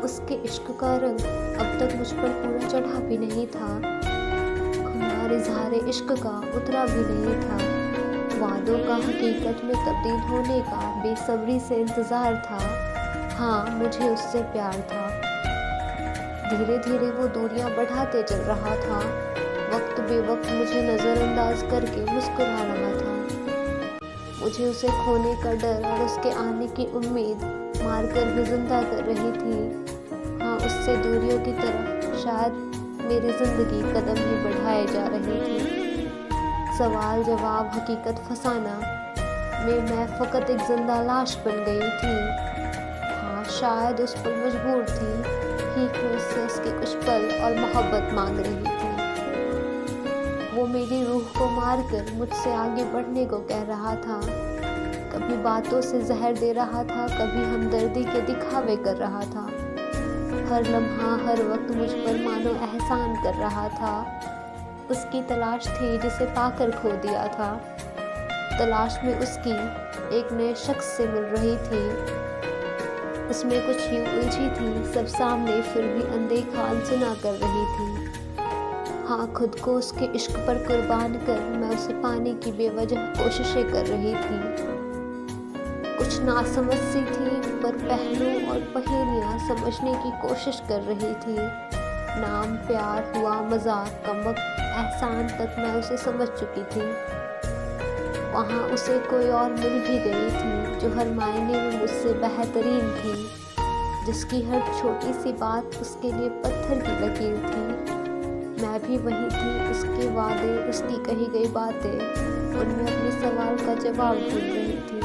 उसके इश्क का रंग अब तक मुझ पर पूरा चढ़ा भी नहीं था। खुमार इज़हार इश्क का उतरा भी नहीं था। वादों का हकीकत में तब्दील होने का बेसब्री से इंतज़ार था। हाँ, मुझे उससे प्यार था। धीरे धीरे वो दूरियां बढ़ाते चल रहा था। वक्त बेवक्त मुझे नज़रअंदाज करके मुस्कुरा रहा था। मुझे उसे खोने का डर और उसके आने की उम्मीद मारकर भी जिंदा कर रही थी। हाँ, उससे दूरियों की तरफ शायद मेरी जिंदगी कदम ही बढ़ाए जा रही थी। सवाल जवाब हकीकत फसाना में मैं फ़कत एक जिंदा लाश बन गई थी। हाँ, शायद उस पर मजबूर थी। भीख में उससे उसके कुछ पल और मोहब्बत मांग रही थी। वो मेरी रूह को मारकर मुझसे आगे बढ़ने को कह रहा था। कभी बातों से जहर दे रहा था, कभी हमदर्दी के दिखावे कर रहा था। हर लम्हा हर वक्त मुझ पर मानो एहसान कर रहा था। उसकी तलाश थी जिसे पाकर खो दिया था। तलाश में उसकी एक नए शख्स से मिल रही थी। उसमें कुछ यूं उलझी थी, सब सामने फिर भी अनदेखा अनसुना कर रही थी। हाँ, खुद को उसके इश्क पर कुर्बान कर मैं उसे पाने की बेवजह कोशिशें कर रही थी। कुछ नासमझ सी थी, पर पहलू और पहेलियां समझने की कोशिश कर रही थी। नाम प्यार हुआ मजाक कमक एहसान तक मैं उसे समझ चुकी थी। वहाँ उसे कोई और मिल भी गई थी जो हर मायने में मुझसे बेहतरीन थी, जिसकी हर छोटी सी बात उसके लिए पत्थर की लकीर थी। मैं भी वही थी, उसके वादे, उसकी कही गई बातें, उनमें अपने सवाल का जवाब ढूंढ रही थी।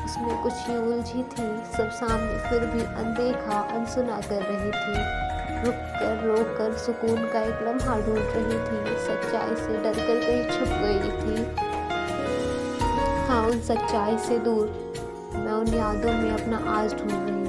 उसमें कुछ यूं उलझी थी, सब सामने फिर भी अनदेखा अनसुना कर रही थी। रुक कर रोक कर सुकून का एक लम्हा ढूंढ रही थी। सच्चाई से डर कर कहीं छुप गई थी। हाँ, उन सच्चाई से दूर मैं उन यादों में अपना आज ढूंढ रही